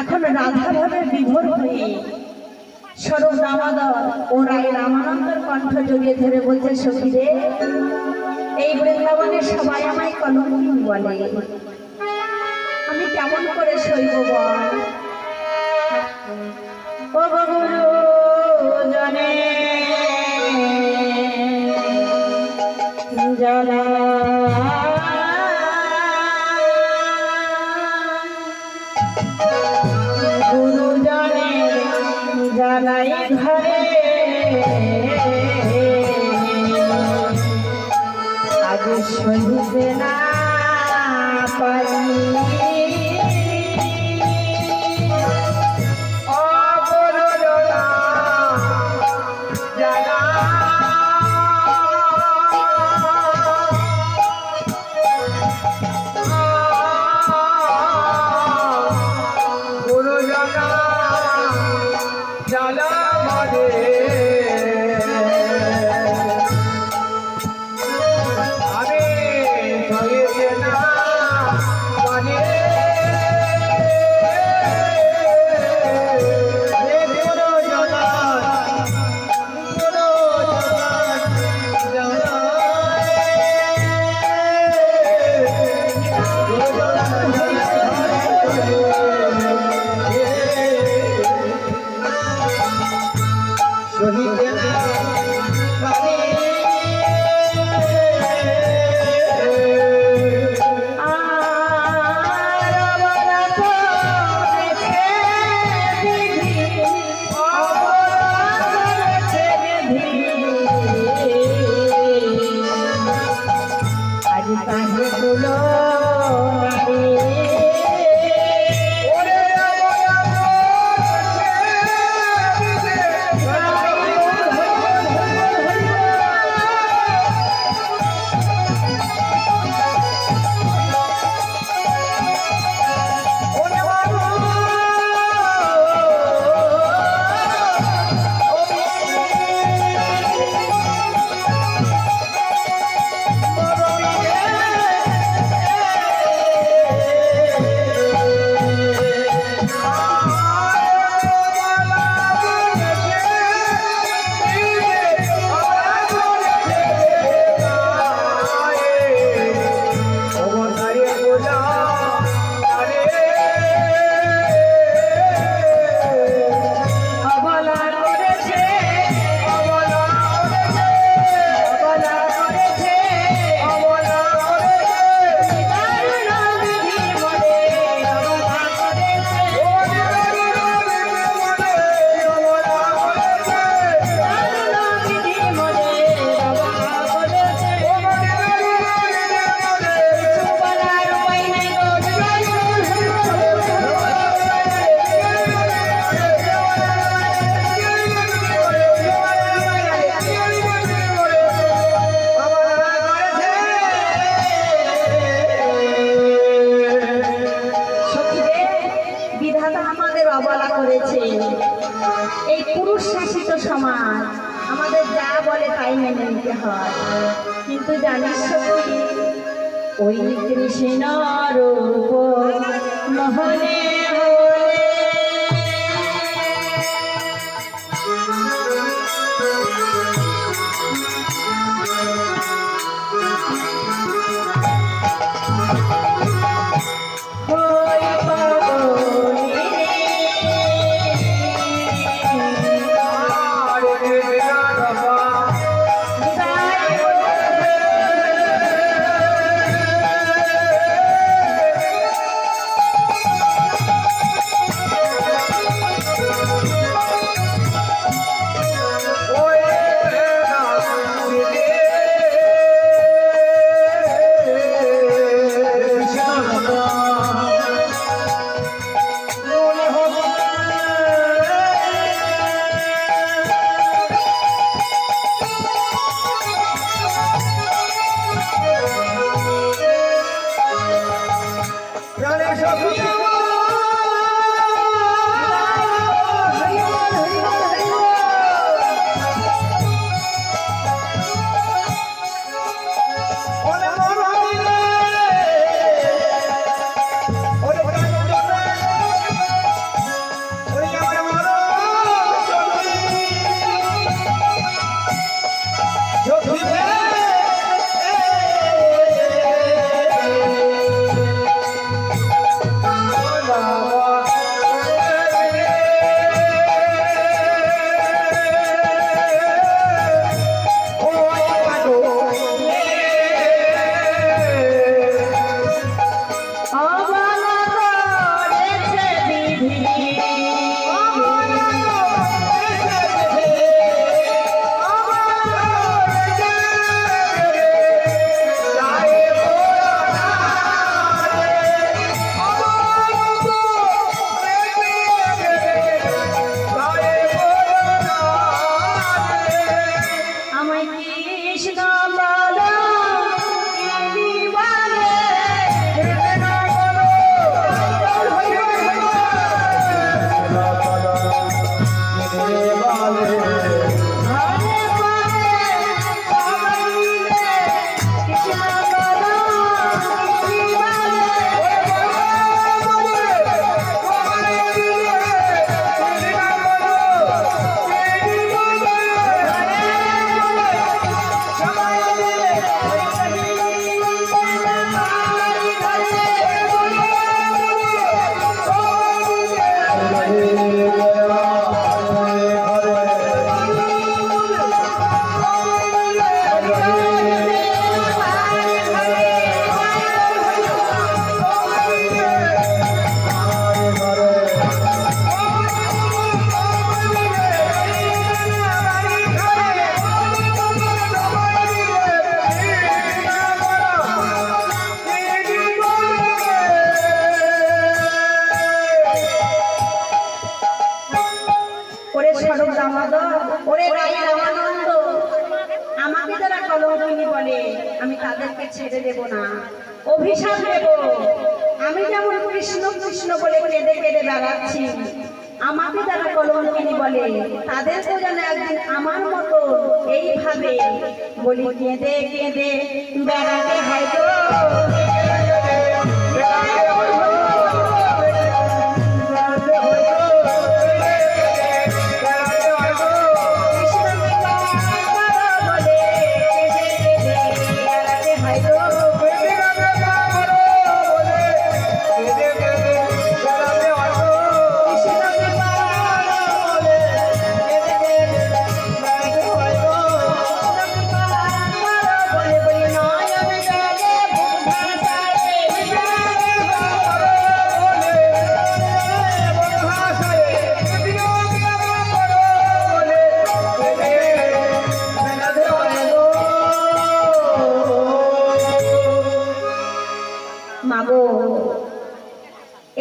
এখন রাধা ভাবে বিভোর হয়ে স্বরূপ দামোদর ও রায় রামানন্দর কণ্ঠ জড়িয়ে ধরে বলছে, সখীরে, এই বৃন্দাবনে সবাই আমায় কলঙ্কিনী বলে, আমি কেমন করে সইব বল। ও গুরু জনে জানা গুরু জনে জানাই ঘরে আজ সহিতে না পারি। এই পুরুষ শাসিত সমাজ আমাদের যা বলে তাই মেনে নিতে হয়, কিন্তু জানিস সখী, ওই কৃষ্ণ রূপ মোহনে আমি তাদেরকে ছেড়ে দেব না, অভিশাপ দেব। আমি যেমন কৃষ্ণ কৃষ্ণ বলে কেঁদে কেঁদে বেড়াচ্ছি, আমাকে যারা কলঙ্কিনী বলে তাদেরকেও যেন একদিন আমার মতো এইভাবে বলি কেঁদে কেঁদে বেড়াতে হয়তো।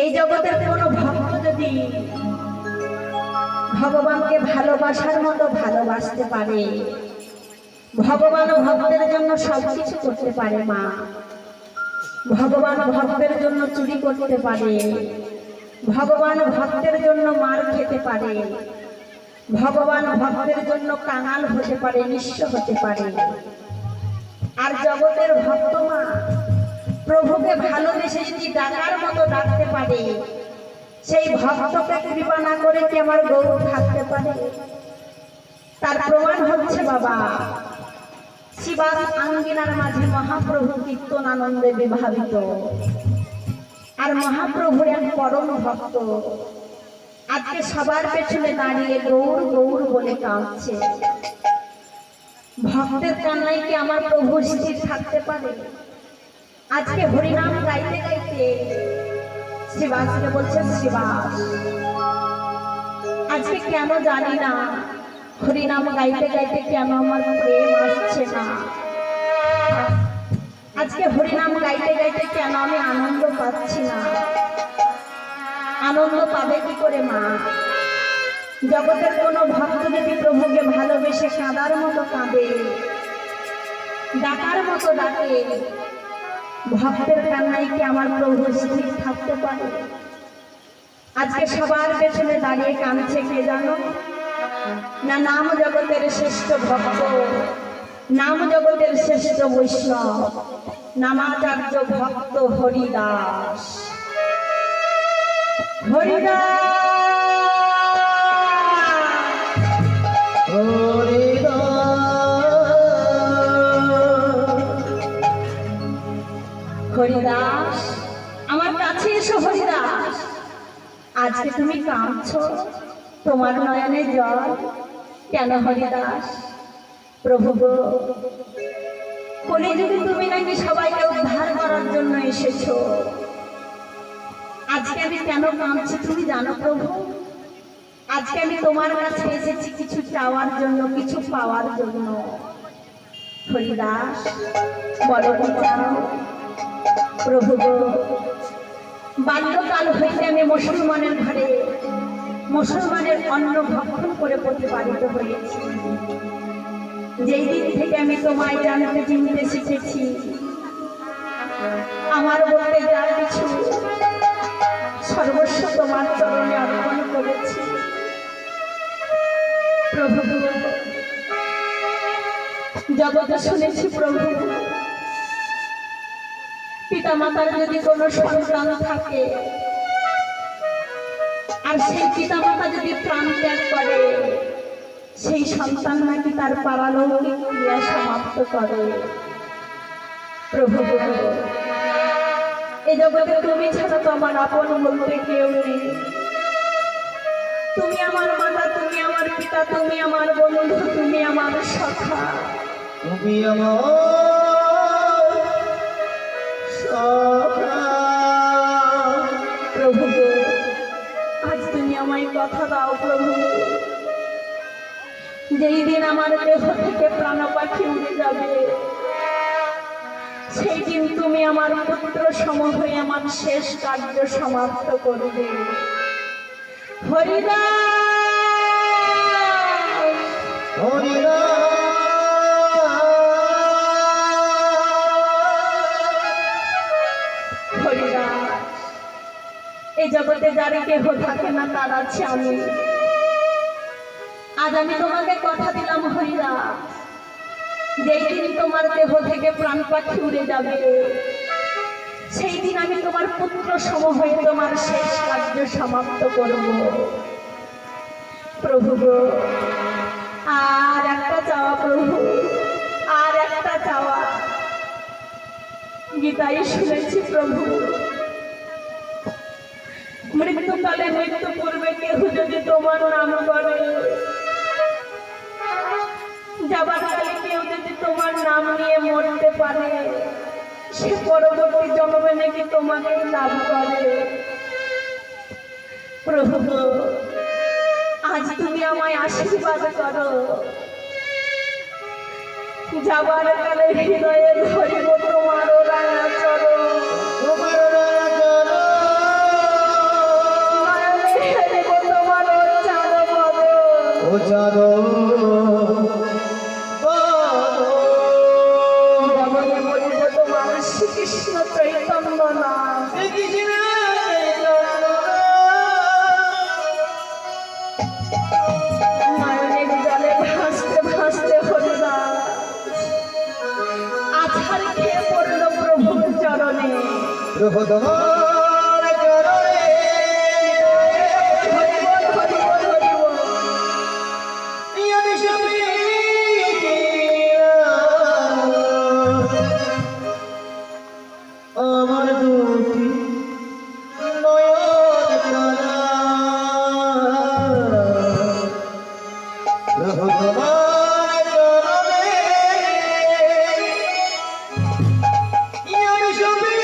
এই জগতের কোনো ভক্ত যদি ভগবানকে ভালোবাসার মতো ভালোবাসতে পারে, ভগবান ভক্তের জন্য সবকিছু করতে পারে। মা, ভগবান ভক্তের জন্য চুরি করতে পারে, ভগবান ভক্তের জন্য মার খেতে পারে, ভগবান ভক্তের জন্য কাঙাল হতে পারে, নিঃস্ব হতে পারে। আর জগতের ভক্ত মা প্রভুকে ভালোবেসে যদি ডাকার মতো ডাকতে পারে, সেই ভক্তকে কৃপা না করে কি আমার গৌর থাকতে পারে? তার প্রমাণ হচ্ছে বাবা, শিবাস আঙ্গিনার মাঝে মহাপ্রভু কীর্তন আনন্দে বিভাবিত। আর মহাপ্রভুর এক পরম ভক্ত আজকে সবার পেছনে দাঁড়িয়ে গৌর গৌর বলে কাঁদছে। ভক্তের কান্নায় কি আমার প্রভু স্থির থাকতে পারে? আজকে হরিনাম গাইতে গাইতে শিবাসকে বলছে, শিবাস আজকে কেন জানি না হরিনাম গাইতে গাইতে কেন আমার প্রেম আসছে না, আজকে হরিনাম গাইতে গাইতে কেন আমি আনন্দ পাচ্ছি না। আনন্দ পাবে কি করে মা? জগতের কোনো ভক্ত যদি প্রভুকে ভালোবেসে কাঁদার মতো কাঁদে, ডাকার মতো ডাকে, ভক্তের কান্নায় কি আমার প্রভু স্থির থাকতে পারে? আজকে সবার পেছনে দাঁড়িয়ে কাঁদছে কে জানো? না নাম জগতের শ্রেষ্ঠ ভক্ত, নাম জগতের শ্রেষ্ঠ বৈষ্ণব, নামাচার্য ভক্ত হরিদাস। হরিদাস হরিদাস আমার কাছে এসো। হরিদাস আজকে তুমি কাঁদছো, তোমার নয়নে জল কেন হরিদাস? প্রভু গো, কলিযুগে তুমি নাকি সবাইকে উদ্ধার করার জন্য এসেছো। আজকে আমি কেন কাঁদছি তুমি জানো প্রভু? আজকে আমি তোমার কাছে এসেছি কিছু চাওয়ার জন্য, কিছু পাওয়ার জন্য। হরিদাস, বলো কি চাও? প্রভু গো, বাল্যকাল হইতে আমি মুসলমানের ঘরে মুসলমানের অন্ন ভক্ষণ করে প্রতিপালিত হয়েছি। যেই দিন থেকে আমি তোমায় জানতে চিনতে শিখেছি, আমার বলতে যার কিছু সর্বস্ব তোমার চরণে অর্পণ করেছি। প্রভু, জগতে শুনেছি প্রভু, পিতা মাতার যদি কোনো সন্তান থাকে আর সেই পিতা মাতা যদি প্রাণ ত্যাগ করে, সেই সন্তান নাকি তার পারলৌকিক ক্রিয়া সমাপ্ত করে। প্রভু, এই জগতে তুমি ছাড়া তো আমার আপন বলতে কেউ নেই। তুমি আমার মাতা, তুমি আমার পিতা, তুমি আমার বন্ধু, তুমি আমার সখা, তুমি আমার সখা। প্রভু, আজ তুমি আমায় কথা দাও প্রভু, যেই দিন আমার দেহ থেকে প্রাণ পাখি উড়ে যাবে, সেই দিন তুমি আমার পুত্র সম হয়ে আমার শেষ কার্য সমাপ্ত করবে। হরিদাস, হরিদাস, এই জগতে যারে কেহ থাকে না তার আছে আমি। আজ আমি তোমাকে কথা দিলাম হরিদাস, যেই দিন তোমার দেহ থেকে প্রাণ পাখি উড়ে যাবে, সেই দিন আমি তোমার পুত্র সম হয়ে তোমার শেষ কার্য সমাপ্ত করব। প্রভু গো, আর একটা চাওয়া প্রভু, আর একটা চাওয়া। গীতায় শুনেছি প্রভু, মৃত্যুকালে মৃত্যু পূর্বে কেহ যদি তোমার নাম করে, যাবার কালে কেউ যদি তোমার নাম নিয়ে মরতে পারে, সে পরবর্তী জন্মে নাকি তোমাকে লাভ করে। প্রভু, আজ তুমি আমায় আশীর্বাদ করো, যাবার কালে হৃদয়ে ধরিব তোমার রাঙা চরণ, তোমার চাঁদ শ্রীকৃষ্ণ চৈতন্য নাম, নয়নের জলে ভাসতে ভাসতে হরিদাস আছাড় খেয়ে পড়ল প্রভুর চরণে। প্রভু তোমার চরণে হরিবল, হরিবল, হরিবল। আমি সবই আমার দুটি নয়ন তারা। প্রভু তোমার চরণে আমি সবই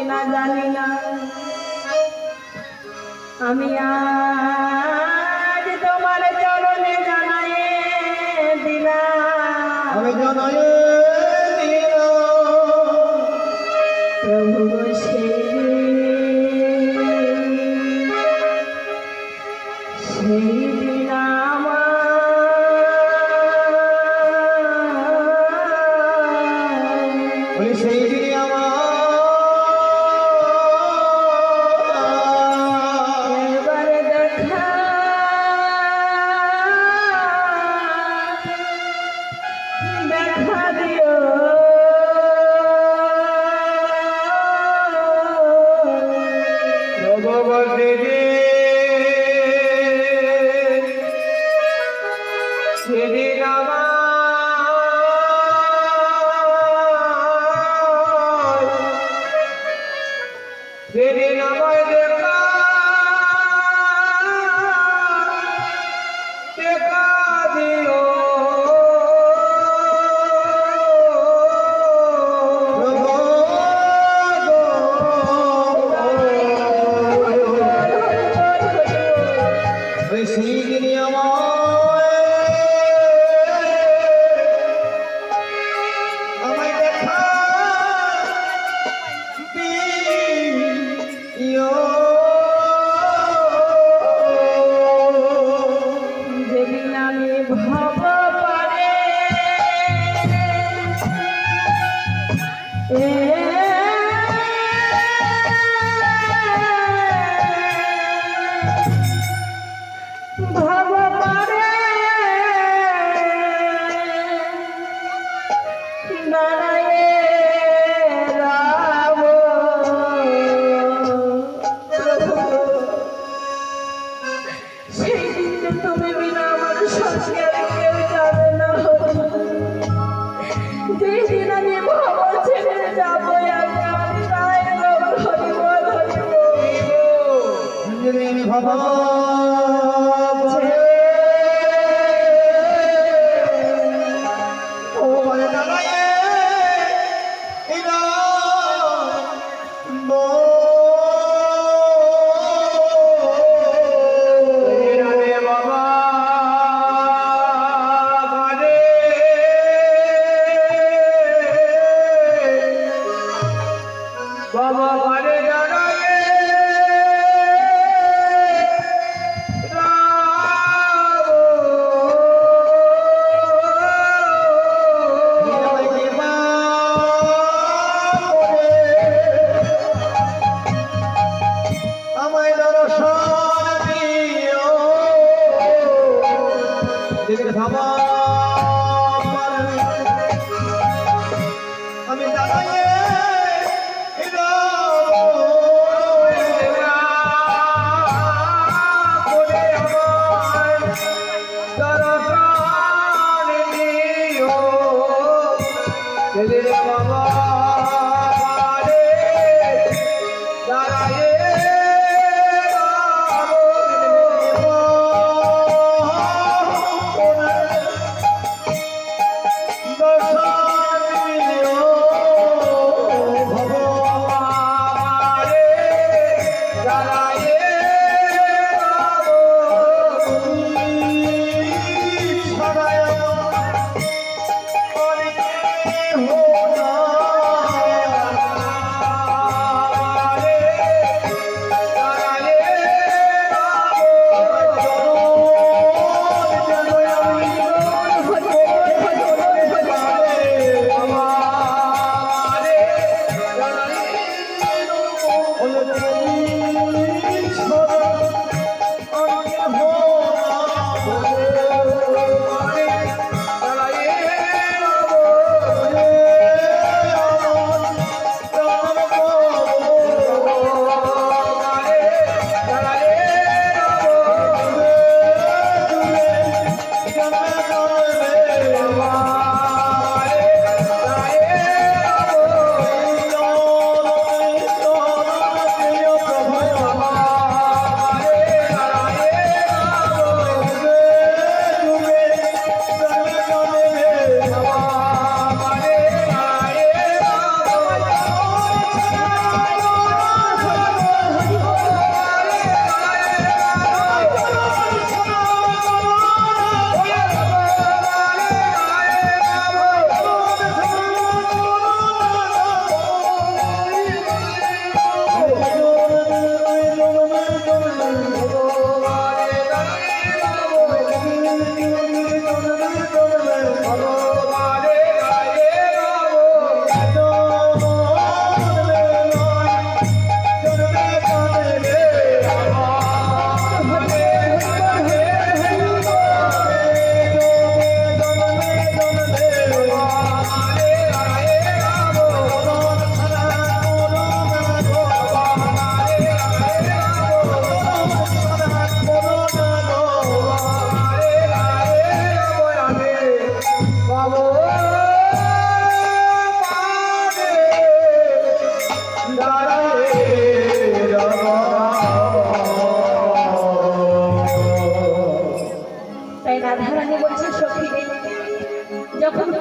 না জানি না, আমি আজ তোমার চরণে জানাই দিলাম, আমি জানাই প্রভু গো সেই দিন আমার সেই দিন এবারে দেখা দেখা দিও, ভগবতী সেদিন সেদিন আমায় দেখা দেখা দিও সেই দিনই আমায় দেখা দিও যেদিন আমি ভব পারে ভব পারে দাঁড়ায়ে রাব, সেই দিন তুমি বিনা আমার সঙ্গে আর কেউ যাবে না, যেই দিন আমি ভব ছেড়ে যাবো একা, আমি রায়ের নাম ধরিব ধরিব। যদি আমি ভাবা ও বলে দাঁড়ায় বাবা বাবা বারে দাঁড়ায় আমায় দর্শন দিও ভাবা আমি দাঁড়াইয়ে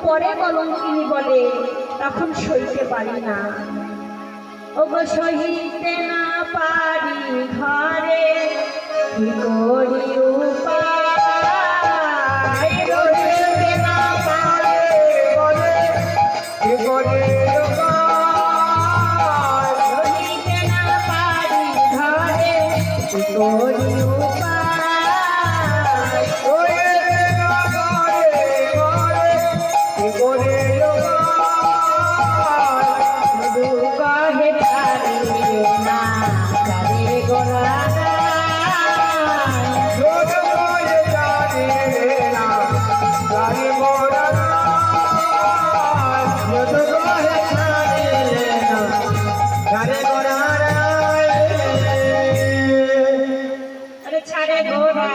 পরে কলঙ্কিনী বলে তখন সইতে পারি না। ওগো সহিতে না পারি ঘরে কি করি উপায়, রহিতে না পারে বলে কি করে রহিতে না পারি ঘরে কি করি উপায়, শুধু কহে পারি না যারে গোরা ছাড়ে গোরা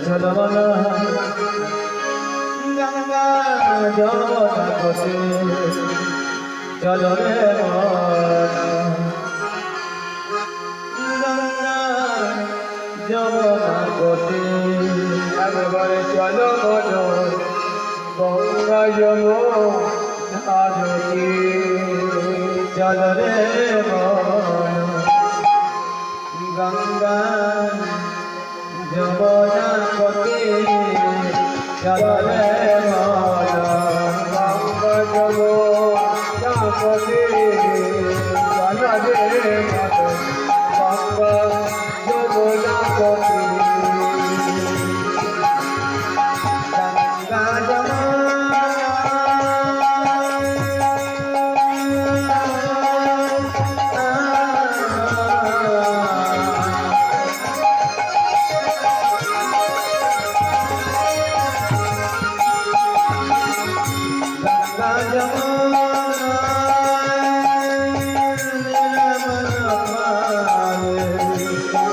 চলবনা গঙ্গা যমুনা কোটে চলো রে গঙ্গা যমুনা কোটে একবারে চলো বলো গঙ্গা যমুনা কোটে চলো রে গঙ্গা যমুনা কোটে চলো রে গঙ্গা যমুনা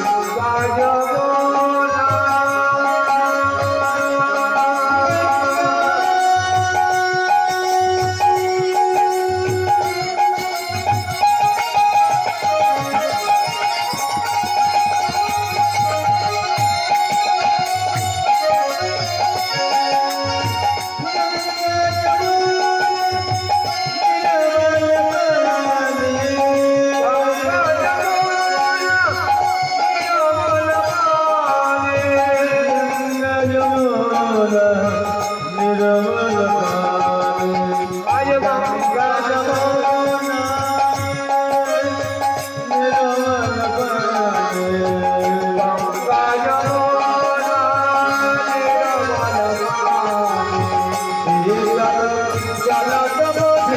কোটে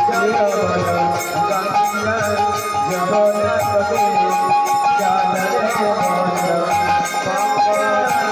চলো রে গঙ্গা যমুনা কোটে গঙ্গা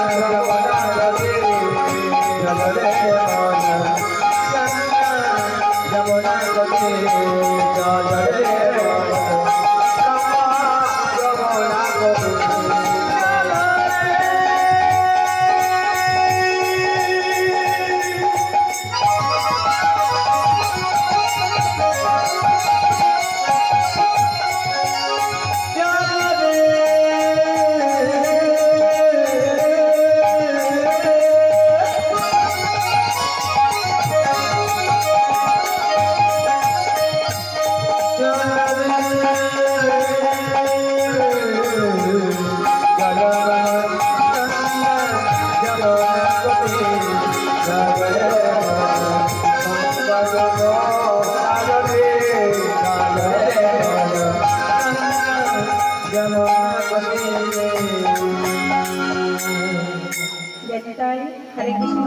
নিতাই হরে কৃষ্ণ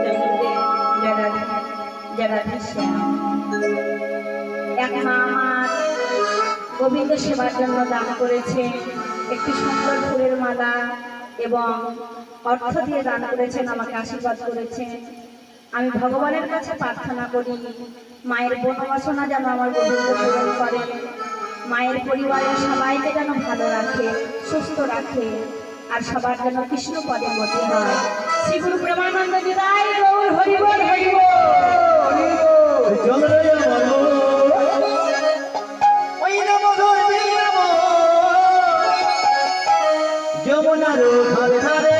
জয় গুরুদেব জয় রাধা জয় রাধা শ্যাম। এক মা আমার গোবিন্দ সেবার জন্য দান করেছে একটি সুন্দর ফুলের মালা এবং অর্থ দিয়ে দান করেছেন, আমাকে আশীর্বাদ করেছেন। আমি ভগবানের কাছে প্রার্থনা করি মায়ের বনবাসনা যেন আমার গোবিন্দ পূরণ করে, মায়ের পরিবারের সবাইকে যেন ভালো রাখে, সুস্থ রাখে, আর সবার যেন কৃষ্ণ পদের মধ্যে হয়। শ্রী গুরু প্রেমানন্দ বিদায় গৌর হরি বল হরি বল। যমুনার ধারে ধারে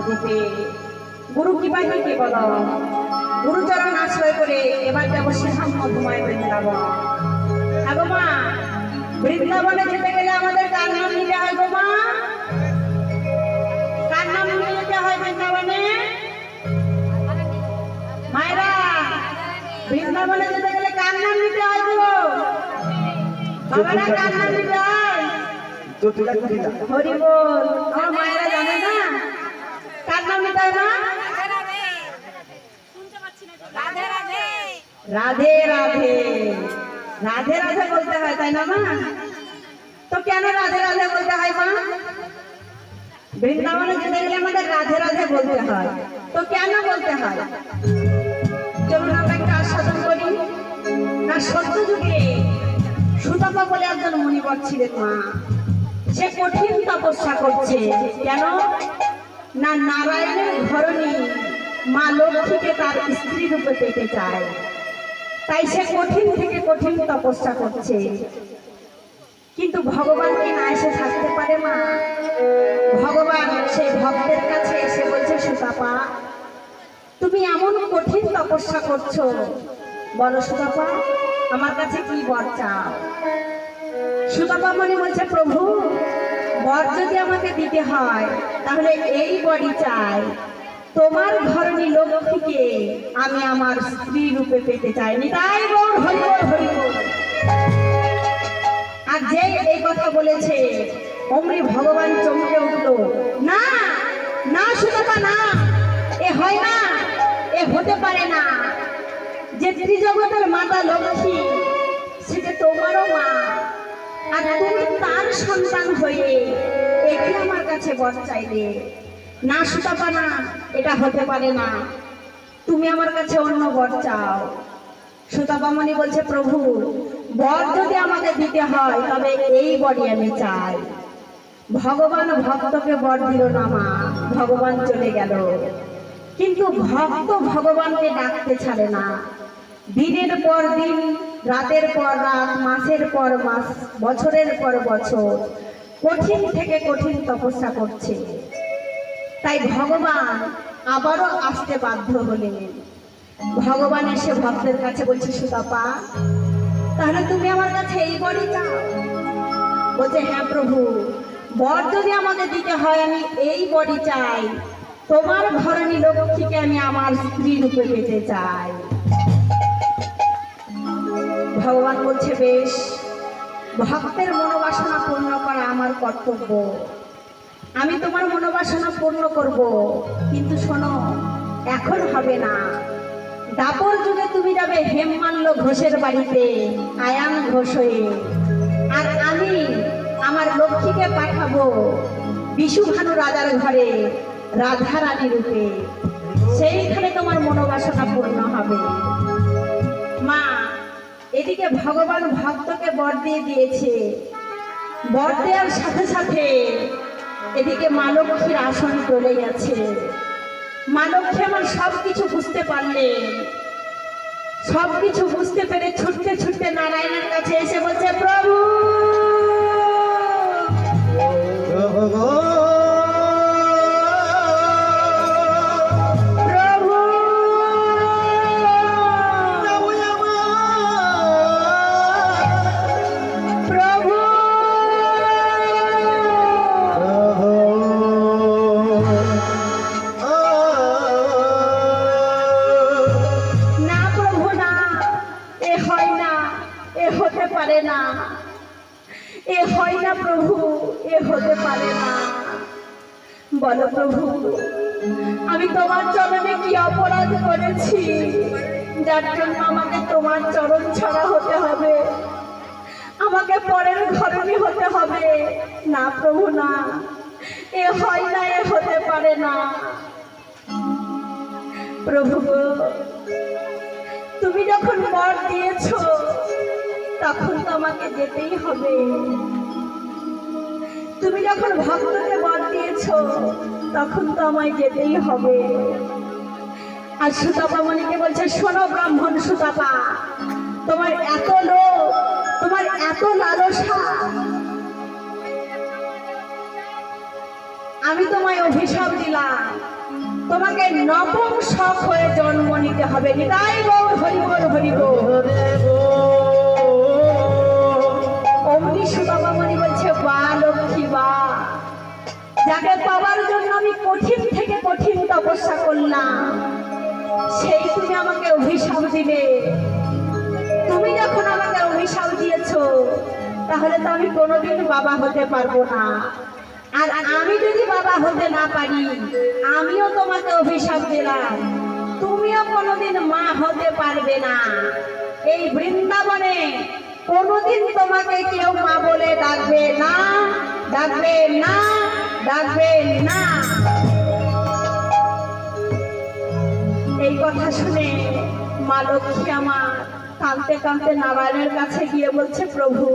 নবদ্বীপে গুরু কৃপাকে কে বল গুরুচরণ আশ্রয় করে এবার যাবো শ্রীধাম মধুময় বৃন্দাবন। আগো মা, বৃন্দাবনে যেতে গেলে আমাদের কার নাম নিতে হয় গো মা? কার নাম নিয়ে যেতে হয় বৃন্দাবনে? মায়েরা, বৃন্দাবনে যেতে গেলে কার নাম নিতে হয় গো? বাবারা, কার নাম নিতে হয়? হরি বল। আমার মায়েরা জানে না কার নাম নিতে হয় না? রাধে রাধে, রাধে রাধে বলতে হয়, তাই না মা? তো কেন রাধে রাধে বলতে হয় মা? বৃন্দাবনে যেতে গেলে আমাদের রাধে রাধে বলতে হয়, তো কেন বলতে হয়? চলুন আমরা একটা আস্বাদন করি। না, সত্য যুগে সুতপা বলে একজন মুনিবর ছিলেন মা। সে কঠিন তপস্যা করছে। কেন না? নারায়ণের ধরনী মা লক্ষ্মীকে তার স্ত্রী রূপে পেতে চায়, তাই সে কঠিন থেকে কঠিন তপস্যা করছে। কিন্তু ভগবানকে না এসে থাকতে পারে মা। ভগবান সেই ভক্তের কাছে এসে বলছে, সুতপা তুমি এমন কঠিন তপস্যা করছো, বলো সুতপা আমার কাছে কি বর চাও? সুতপা মনে বলছে, প্রভু বর যদি আমাকে দিতে হয় তাহলে এই বরই চাই, তোমার ধরনী লক্ষ্মীকে আমি আমার স্ত্রী রূপে পেতে চাই। নিতাই গৌর হরি বল, হরি বল। আর যে এই কথা বলেছে অমনি ভগবান চমকে উঠল। না না সুতপা না, এ হয় না, এ হতে পারে না। যে ত্রিজগতের মাতা লক্ষ্মী সে যে তোমারও মা, আর তুমি তার সন্তান হয়ে একে আমার কাছে বর চাইলে। না সুতপা না, এটা হতে পারে না, তুমি আমার কাছে অন্য বর চাও। সুতপা মনি বলছে, প্রভু বর যদি আমাকে দিতে হয় তবে এই বরই আমি চাই। ভগবান ভক্তকে বর দিল না মা, ভগবান চলে গেল। কিন্তু ভক্ত ভগবানকে ডাকতে ছাড়ে না। দিনের পর দিন, রাতের পর রাত, মাসের পর মাস, বছরের পর বছর কঠিন থেকে কঠিন তপস্যা করছে। তাই ভগবান আবারও আসতে বাধ্য হলেন। ভগবান এসে ভক্তের কাছে বলছে, সুতপা তাহলে তুমি আমার কাছে এই বরই চাও? বলছে, হ্যাঁ প্রভু, বর যদি আমাকে দিতে হয় আমি এই বরই চাই, তোমার ধরনী লক্ষ্মীকে আমি আমার স্ত্রী রূপে পেতে চাই। ভগবান বলছে, বেশ, ভক্তের মনোবাসনা পূর্ণ করা আমার কর্তব্য, আমি তোমার মনোবাসনা পূর্ণ করব। কিন্তু শোনো, এখন হবে না। দাপর যুগে তুমি যাবে হেমমাল্য ঘোষের বাড়িতে আয়ান ঘোষ হয়ে, আর আমি আমার লক্ষ্মীকে পাঠাবো বিশুভানু রাজার ঘরে রাধা রানী রূপে। সেইখানে তোমার মনোবাসনা পূর্ণ হবে। মা, এদিকে ভগবান ভক্তকে বর দিয়ে দিয়েছে। বর দেওয়ার সাথে সাথে এদিকে মা লক্ষ্মীর আসন চলে গেছে। মা লক্ষ্মী আমার সবকিছু বুঝতে পারলেন। সবকিছু বুঝতে পেরে ছুটতে ছুটতে নারায়ণের কাছে এসে বলছে, প্রভু বলো প্রভু, আমি তোমার চরণে কি অপরাধ করেছি যার জন্য আমাকে তোমার চরণ ছাড়া হতে হবে, আমাকে পরের ঘরণী হতে হবে? না প্রভু না, এ হয় না, এ হতে পারে না। প্রভু তুমি যখন বর দিয়েছ তখন তো আমাকে যেতেই হবে। তুমি যখন ভক্তকে বর দিয়েছ তখন তো আমায় যেতেই হবে। আর সুতপা মনিকে বলছে, শোনো ব্রাহ্মণ সুতপা, তোমার এত লোভ, তোমার এত লালসা, আমি তোমায় অভিশাপ দিলাম। তোমাকে নপুংসক হয়ে জন্ম নিতে হবে। নিতাই গৌর হরি বল হরি বল। অমনি সুবাবামণি বলছে, বা লক্ষ্মী বা, যাকে পাওয়ার জন্য আমি কঠিন থেকে কঠিন তপস্যা করলাম, সেই তুমি আমাকে অভিশাপ দিলে। তুমি যখন আমাকে অভিশাপ দিয়েছো, তাহলে তো আমি কোনোদিন বাবা হতে পারবো না। আর আমি যদি বাবা হতে না পারি, আমিও তোমাকে অভিশাপ দিলাম, তুমিও কোনোদিন মা হতে পারবে না। এই বৃন্দাবনে কোনোদিন তোমাকে কেউ মা বলে ডাকবে না, ডাকবে না, ডাকবে না। এই কথা শুনে মা লক্ষ্মী আমার কাঁদতে কাঁদতে নারায়ণের কাছে গিয়ে বলছে, প্রভু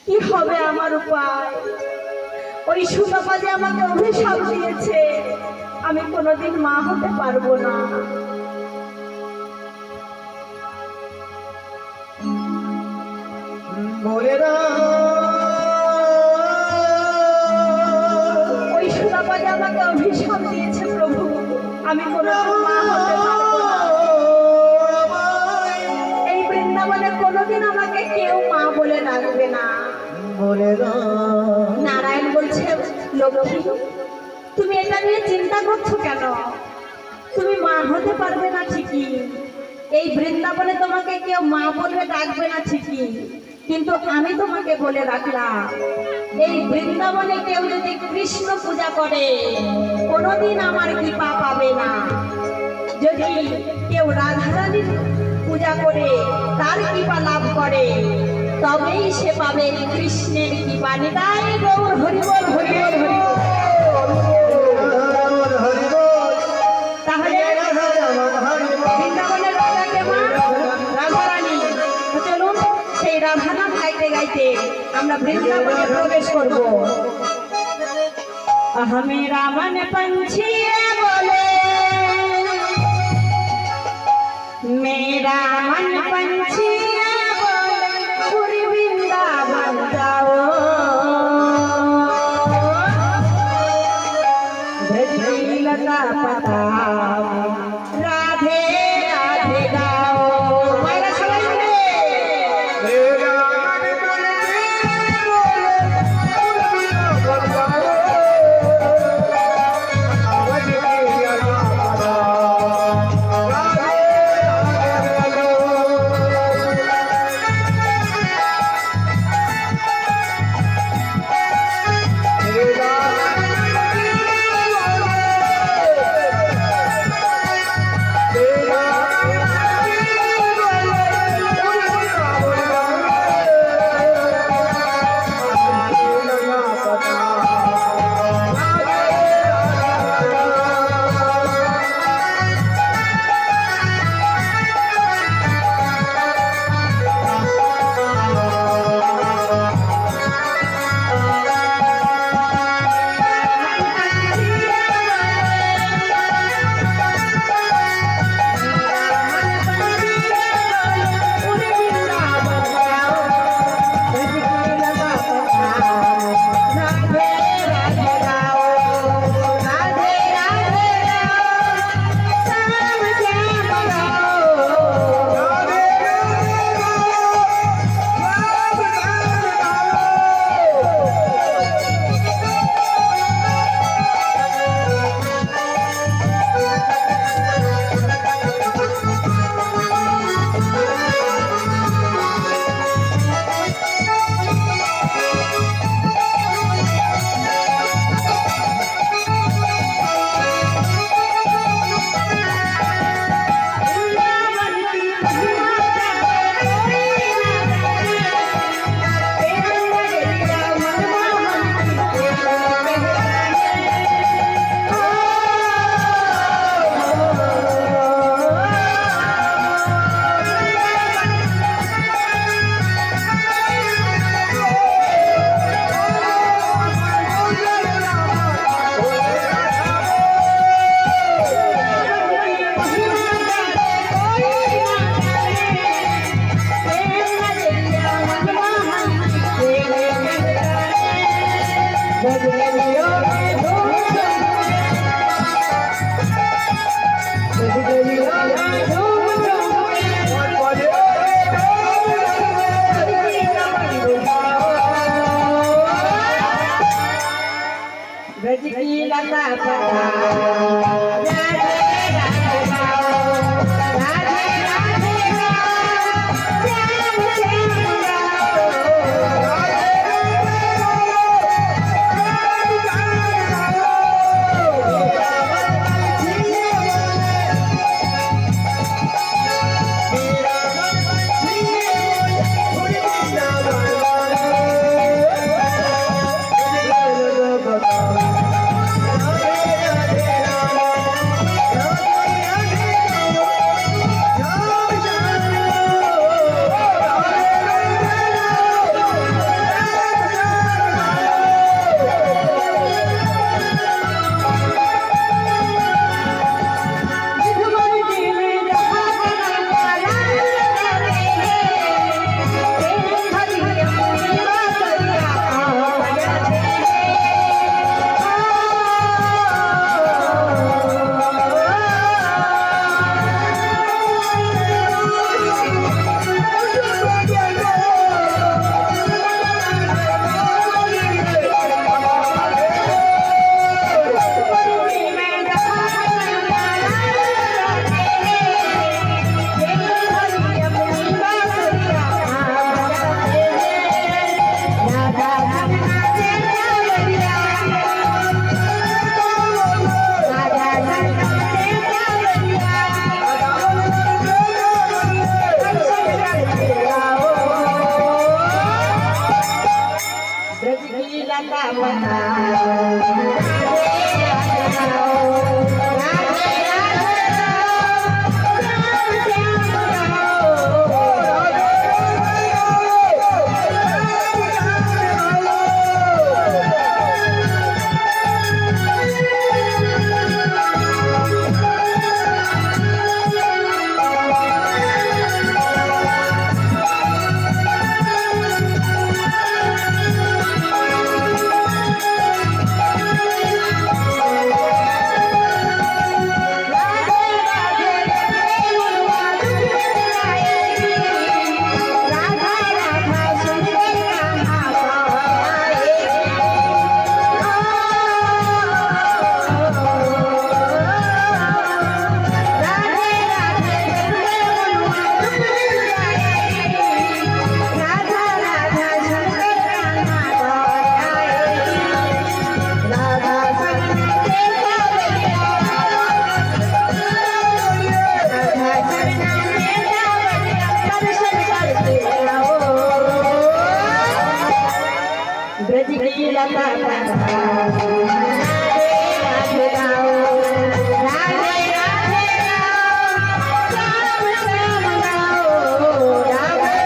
কি হবে আমার উপায়? ওই সুতপা যে আমাকে অভিশাপ দিয়েছে, আমি কোনোদিন মা হতে পারবো না। ওই সুতপা যে আমাকে অভিশাপ দিয়েছে, প্রভু আমি কোনোদিন মা হতে পারবো না। এই বৃন্দাবনে কোনোদিন আমাকে কেউ মা বলে ডাকবে না। নারায়ণ বলছে, লক্ষ্মী তুমি এটা নিয়ে চিন্তা করছো কেন? তুমি মা হতে পারবে না ঠিকই, এই বৃন্দাবনে তোমাকে কেউ মা বলে ডাকবে না ঠিকই, কিন্তু আমি তোমাকে বলে রাখলাম, এই বৃন্দাবনে কেউ যদি কৃষ্ণ পূজা করে, কোনোদিন আমার কৃপা পাবে না। যদি কেউ রাধারানীর পূজা করে, তার কৃপা লাভ করে, তবেই সে পাবে কৃষ্ণের কৃপা। নিতাই গৌর হরি বল হরি বল হরি বল। তাহলে বৃন্দাবনের রাজাকে মা রাধারানী, চলুন সেই রাধা নাম গাইতে গাইতে আমরা বৃন্দাবনে প্রবেশ করব। মেরা মন पंछिए बोले, मेरा मन पंछिए बोले, पूरी वृंदावन जाओ, ब्रज लता पता राधे राधे गाओ। मेरा सवाल লতা পাতা রাধে রাধে রাও, রাধে রাধে রাও, শ্যাম শ্যাম ब्रज की लता राधे राधे राओ, राधे राधे राओ, श्याम श्याम राओ, राधे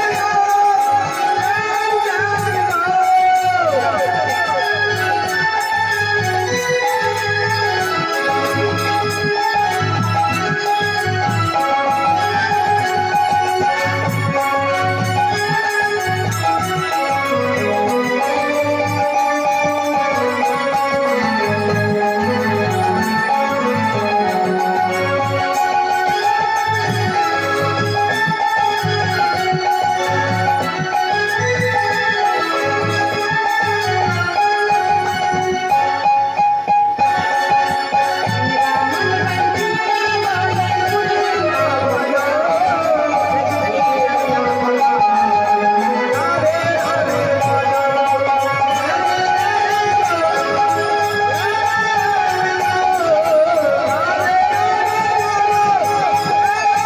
राधे राओ,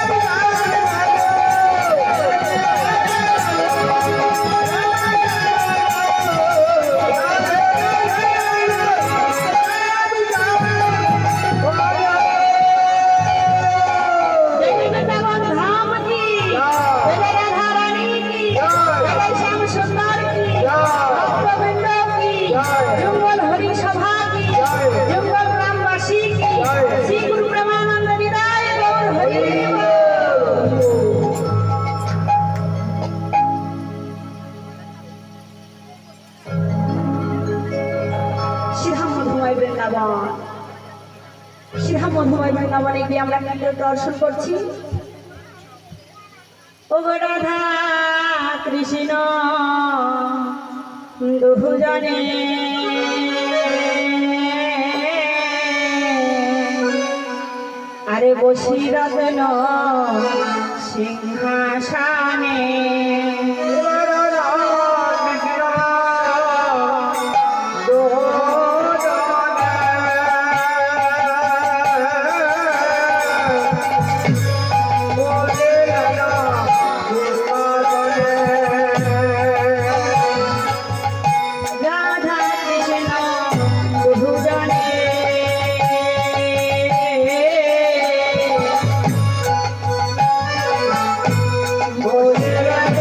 श्याम শ্রীধাম মধুময় বৃন্দাবনে গিয়ে আমরা কিন্তু দর্শন করছি। ও গো রাধা কৃষ্ণ দুজনে আরে বসি রত্ন সিংহাসনে Oh, yeah.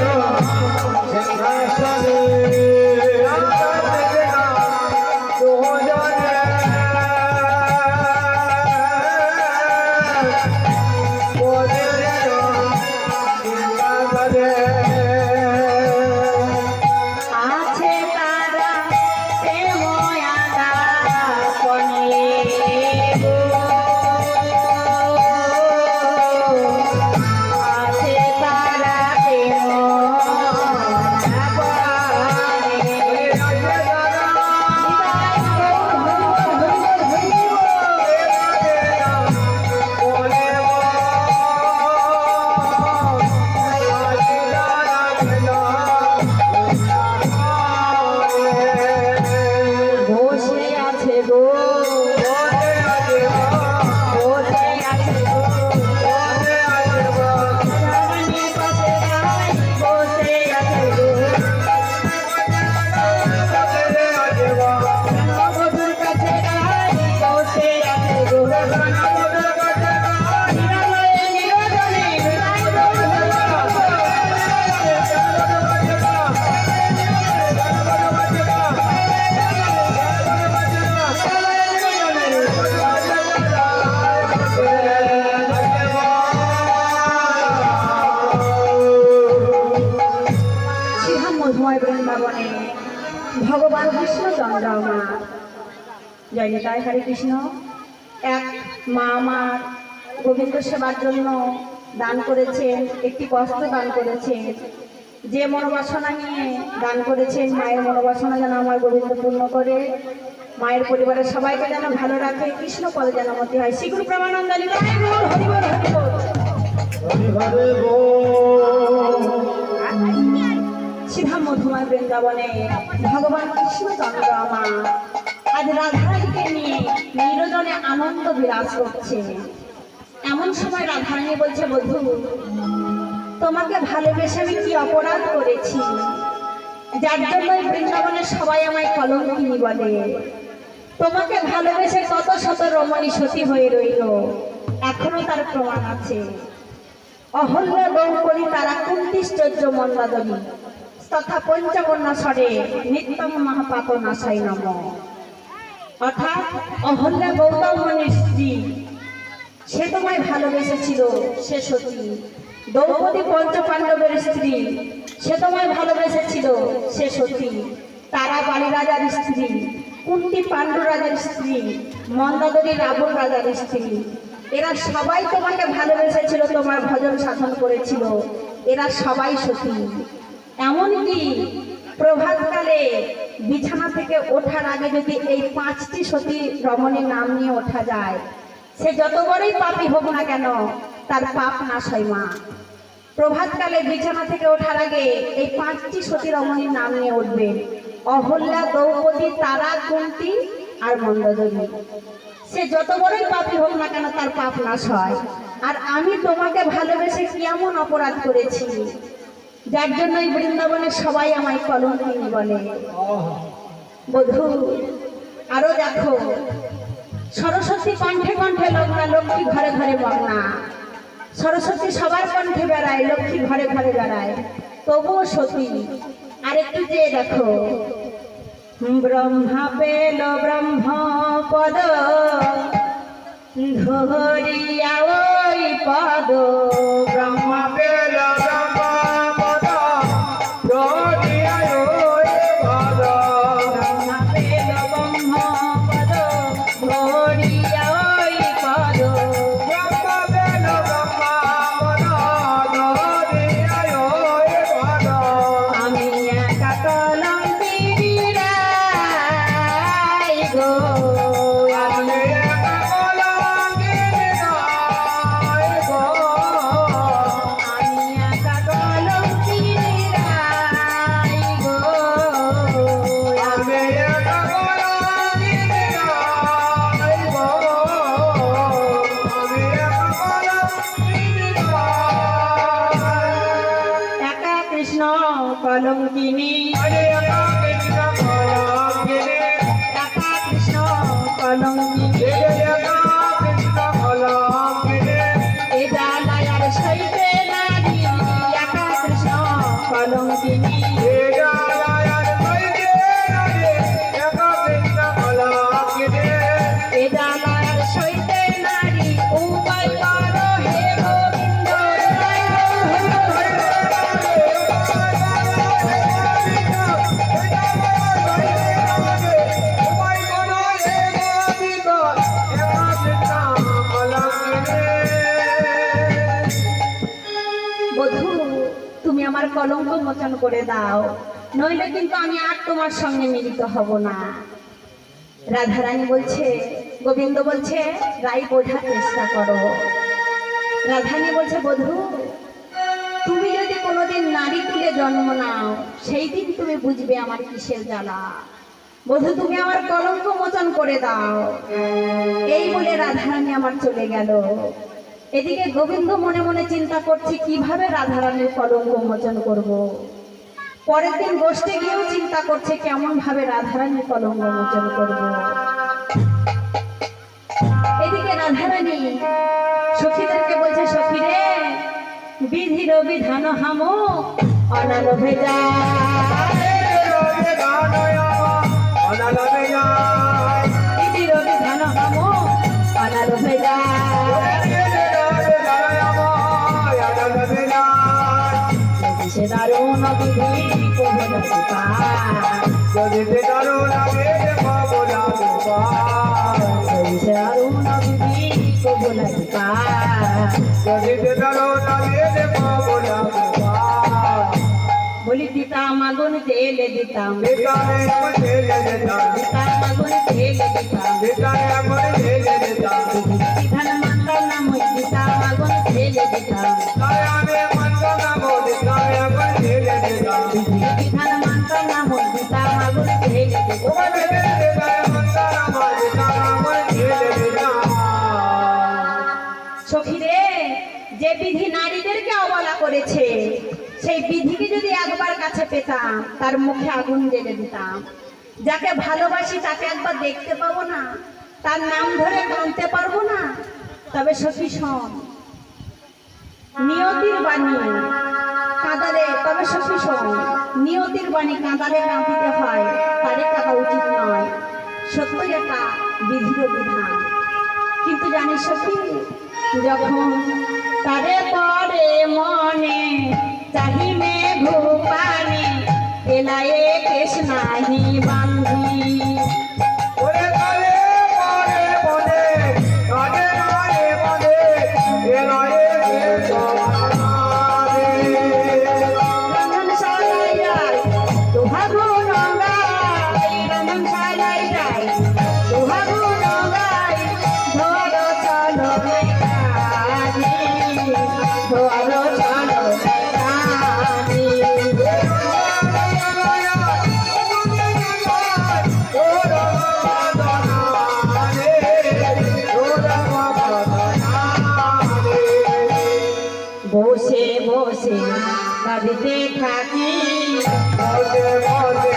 বৃন্দাবনে ভগবান কৃষ্ণচন্দ্র আমার জয় নিতাই হরে কৃষ্ণ এক মা আমার গোবিন্দ সেবার জন্য দান করেছেন, একটি বস্ত্র দান করেছেন। যে মনোবাসনা নিয়ে দান করেছেন, মায়ের মনোবাসনা যেন আমার গোবিন্দ পূর্ণ করে, মায়ের পরিবারের সবাইকে যেন ভালো রাখে, কৃষ্ণ পদে যেন মতি হয়। শ্রীগুরু প্রেমানন্দ নিতাই গৌর, হরি বল, হরি বল। শ্রীধাম মধুময় বৃন্দাবনে ভগবান কৃষ্ণচন্দ্র আমার আজ রাধারানীকে নিয়ে নিরজনে আনন্দ বিরাজ করছে। এমন সময় রাধারানী বলছে, বধূ তোমাকে ভালোবেসে আমি কি অপরাধ করেছি যার জন্য এই বৃন্দাবনের সবাই আমায় কলঙ্কিনী বলে? তোমাকে ভালোবেসে কত শত রমণী সতী হয়ে রইল, এখনো তার প্রমাণ আছে। অহল্যা গৌরী তারা কুন্তিশ্চর্য মন্দাদনী তথা পঞ্চবর্ণ স্বরে নিত্যম মহাপাপ নাশাই নম। অর্থাৎ অহল্যা গৌতমের স্ত্রী, সে তোমায় ভালোবেসেছিল, সে সতী। দ্রৌপদী পঞ্চপাণ্ডবের স্ত্রী, সে তোমায় ভালোবেসেছিল, সে সতী। তারা বালি রাজার স্ত্রী, কুন্তি পাণ্ডু রাজার স্ত্রী, মন্দাদরী রাবণ রাজার স্ত্রী। এরা সবাই তোমাকে ভালোবেসেছিল, তোমার ভজন সাধন করেছিল, এরা সবাই সতী। এমনকি প্রভাতকালে বিছানা থেকে ওঠার আগে যদি এই 5টি সতী রমণীর নাম নিয়ে ওঠা যায়, সে যত বড়ই পাপী হোক না কেন তার পাপ নাশ হয়। মা প্রভাতকালে বিছানা থেকে ওঠার আগে এই 5টি সতী রমণীর নাম নিয়ে উঠবে, অহল্যা, দ্রৌপদী, তারা, কুন্তি আর মন্দাদরী। সে যত বড়ই পাপী হোক না কেন তার পাপ নাশ হয়। আর আমি তোমাকে ভালোবেসে কি এমন অপরাধ করেছি যার জন্য এই বৃন্দাবনের সবাই আমায় কলঙ্কিনী বলে? বধূ আরো দেখো, সরস্বতী কণ্ঠে কণ্ঠে লগ্না, লক্ষ্মী ঘরে ঘরে মগ্না। সরস্বতী সবার কণ্ঠে বেড়ায়, লক্ষ্মী ঘরে ঘরে বেড়ায়, তবুও সতী। আর একটু যে দেখো, ব্রহ্মা পেল ব্রহ্ম পদ ধরিয়া ওই পদ, ব্রহ্মা পেল কলঙ্কিনী, একা কৃষ্ণ কলঙ্কিনী, এ জালায়ার সইতে নারী, একা কৃষ্ণ কলঙ্কিনী, এ জালায়ার সইতে নারী, উপায় করো হে গোবিন্দ। তুমি আমার কলঙ্ক মোচন করে দাও, নইলে কিন্তু আমি আর তোমার সঙ্গে মিলিত হব না। রাধারানী বলছে, গোবিন্দ বলছে, রাই বোঝার চেষ্টা করো। রাধারানী বলছে, বধূ তুমি যদি কোনোদিন নারী কুলে জন্ম নাও, সেই দিন তুমি বুঝবে আমার কিসের জ্বালা। বধূ তুমি আমার কলঙ্ক মোচন করে দাও। এই বলে রাধারানী আমার চলে গেল। এদিকে গোবিন্দ মনে মনে চিন্তা করছে কিভাবে রাধারানীর কলঙ্ক মোচন করব। পরের দিন গোষ্ঠে গিয়েও চিন্তা করছে কেমন ভাবে রাধারানীর কলঙ্ক মোচন করব। এদিকে রাধারানী সখীদেরকে বলছে, সখীরে বিধির বিধান হামো অনালোভে যায়, বিধির বিধান হামো অনালোভে যায়, সে দারুণ বিধি যদি বেদারো লাগে কবলা যদি বেদারো লাগে কবলা বলি দিতাম আগুন জেলে দিতাম বেকারে আমার ছেলে যেতাম দিতাম আগুন জেলে দিতাম বেকারে আমার ছেলে যেতাম বিধান মানতাম না মই দিতাম আগুন জেলে দিতাম তাই আমি মানতাম না বলি তাই আমার ছেলে যেতাম বিধান মানতাম না মই দিতাম আগুন জেলে দিতাম তোমার বেকারে বেকারে মানতাম আমার যেতাম আমার ছেলে যেতাম সখীরে যে বিধি নারীদেরকে অবলা করেছে সেই বিধিকে যদি একবার কাছে পেতাম তার মুখে আগুন জ্বেলে দিতাম। যাকে ভালোবাসি তাকে একবার দেখতে পাবো না, তার নাম ধরে কাঁদতে পারবো না, তবে সখী শোন নিয়তির বাণী কাঁদালে, তবে সখী শোন নিয়তির বাণী কাঁদালে কাঁদিতে হয়, তারে কাঁদা উচিত নয়। সত্যই এটা বিধির বিধান। কিন্তু জানিস সখী, যখন তারে পরে মনে চাহিমে ভূপানে এলায়ে কৃষ্ণাহি বান্ধি ওরে কালে পরে মনে কালে মারে মনে এলায়ে রমন সালাই যায় তোহাগো নঙ্গাই, রমন সালাই যায় তোহাগো নঙ্গাই, ধরো চলো কানি, ধরো চলো কানি। বসে বসে কাঁদতে থাকি, বসে বসে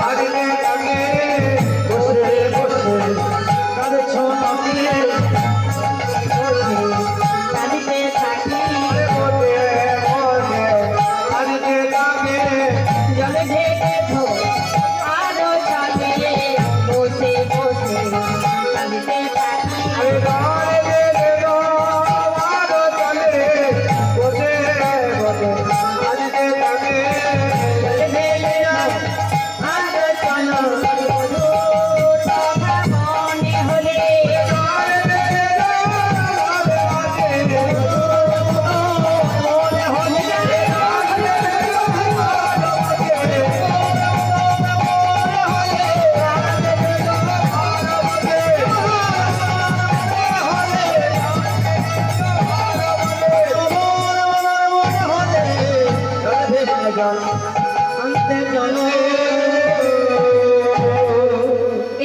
হারিয়ে থাকে বসে বসে কাঁদছো নাকি কাঁদতে থাকি, বসে বসে হারিয়ে থাকে জলে ঢেকে ধো আরো চলে, বসে বসে কাঁদতে থাকি, আরে গায়ে রে গো আরো চলে বসে বসে হারিয়ে থাকে জলে ঢেকে ধো আরো চলো, কথা মনে হলে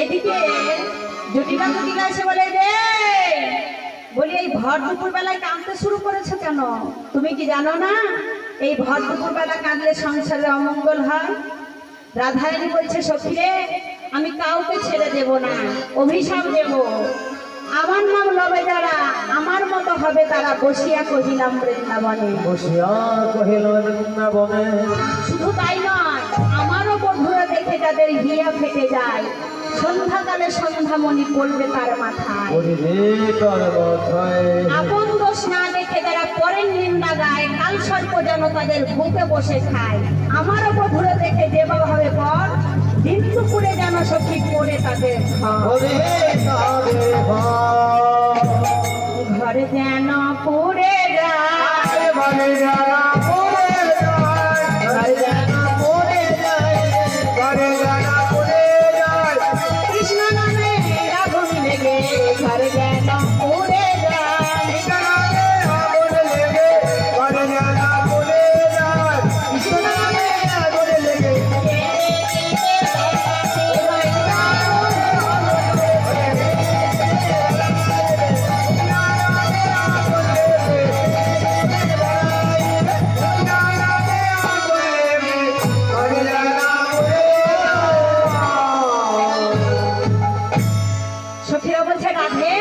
এদিকে জটিলা জটিলা এসে বলে রে, বলি এই ভর দুপুর বেলায় কাঁদতে শুরু করেছো কেন? তুমি কি জানো না এই ভর দুপুর বেলা কাঁদলে সংসারে অমঙ্গল হয়? রাধারানী বলছে সখী রে, আমি কাউকে ছেড়ে দেব না, অভিশাপ দেব। আমার নাম লবে যারা, আমার মতো হবে তারা, বসিয়া কহিলাম বৃন্দাবনে। বসিয়া কহিল বৃন্দাবনে শুধু তাই নয়, আমারও বন্ধুরা দেখে যাদের হিয়া ফেটে যায়, সন্ধ্যাকালে সন্ধ্যামণি পড়বে তার মাথায়। পড়িবে তার মাথায় আপন দোষ না দেখে যারা পরের নিন্দা গায়, কাল সর্প যেন তাদের বুকে বসে খায়। আমারও বন্ধুরা দেখে যেভাবে হবে পর, দিন দুপুরে যেন সখী পড়ে তাদের ঘর। পড়িবে তাদের ঘর ঘরে যেন পড়ে যায়, মানে যারা পড়ে যায় ঘরে যেন পড়ে যায় ঘরে যেন পড়ে যায় কৃষ্ণ নামে আগুন লেগে ঘরে যেন পড়ে যায়। ইতনারে আগুন লেগে ঘরে যেন পড়ে যায় ইতনারে আগুন লেগে সখীরা বলছে রাধে,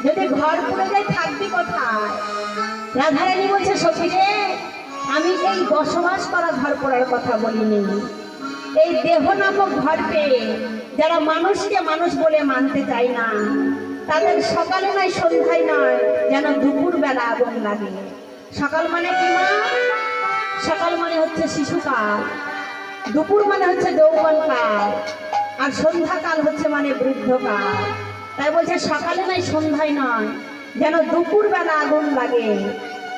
যদি ঘর পুড়ে যায় থাকবি কোথায়? রাধারানী বলছে সখী রে, আমি এই বসবাস করা ঘর পোড়ার কথা বলিনি। এই দেহ নামক ঘর পেয়ে যারা মানুষকে মানুষ বলে মানতে চায় না, তাদের সকালে নয় সন্ধ্যায় নয়, যেন দুপুর বেলা আগুন লাগে। সকাল মানে কি মা? সকাল মানে হচ্ছে শিশুকাল। দুপুর মানে হচ্ছে যৌবন কাল, আর সন্ধ্যাকাল হচ্ছে মানে বৃদ্ধকাল। তাই বলছে সকালে নয় সন্ধ্যায় নয়, যেন দুপুর বেলা আগুন লাগে,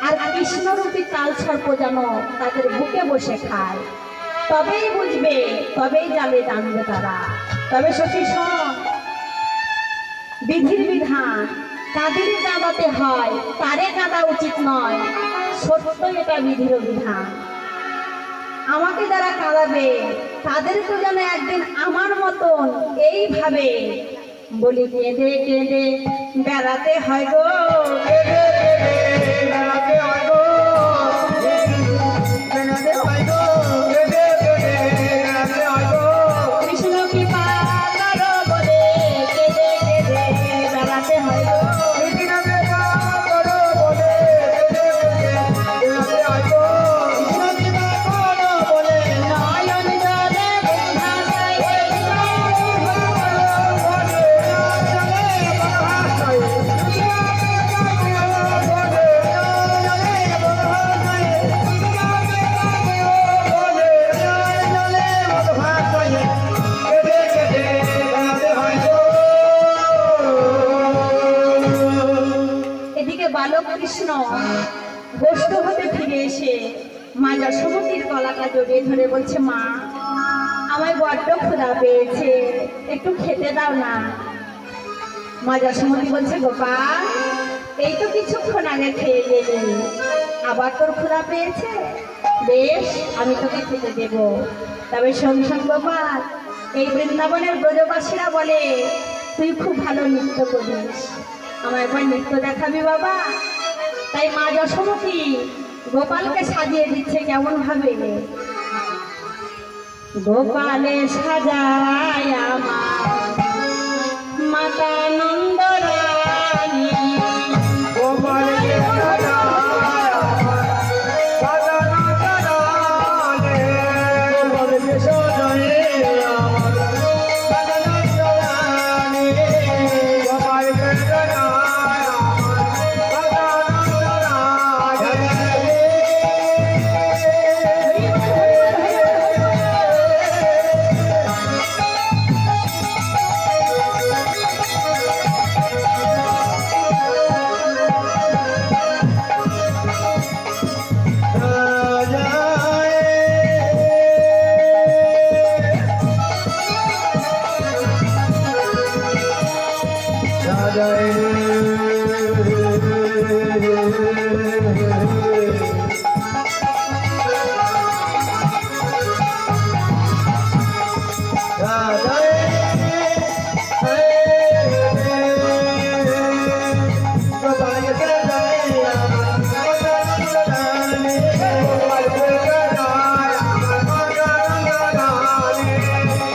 আর কৃষ্ণরূপী কাল সর্প যেন তাদের বুকে বসে খায়। তবেই বুঝবে, তবেই যাবে, জানবে তারা। তবে সখী শোন, বিধির বিধান কাদেরই কাঁদাতে হয়, তারে কাঁদা উচিত নয়। সত্য এটা বিধির বিধান। আমাকে যারা কাঁদাবে তাদেরকে যেন একদিন আমার মতন এইভাবে বলি কেঁদে কেঁদে বেড়াতে হয় গো, কেঁদে কেঁদে বেড়াতে হয় গো, বেড়াতে হয় গো, কেঁদে কেঁদে বেড়াতে হয় গো। কৃষ্ণ কৃপা করো বলে কেঁদে কেঁদে বেড়াতে হয় গো। কৃষ্ণ কৃপা করো বলে কেঁদে কেঁদে বেড়াতে হয় গো। কৃষ্ণ কৃপা করো বলে নয়ন জলে ভাসাই, এদিকে বালক কৃষ্ণ গোষ্ঠ হতে ফিরে এসে মা যশোমতীর গলাটা জড়িয়ে ধরে বলছে, মা আমায় বড্ড ক্ষুধা পেয়েছে, একটু খেতে দাও না। মা যশোমতী বলছে, গোপাল এই তো কিছুক্ষণ আগে খেয়ে গেলি, আবার তোর ক্ষুধা পেয়েছে? বেশ, আমি তোকে খেতে দেব। তবে শোন শোন গোপাল, এই বৃন্দাবনের ব্রজবাসীরা বলে তুই খুব ভালো নৃত্য করিস, আমার একবার নৃত্য দেখাবি বাবা? তাই মা যশোমতী গোপালকে সাজিয়ে দিচ্ছে কেমন ভাবে, গোপালে সাজায় আমার মাতা নন্দরানী,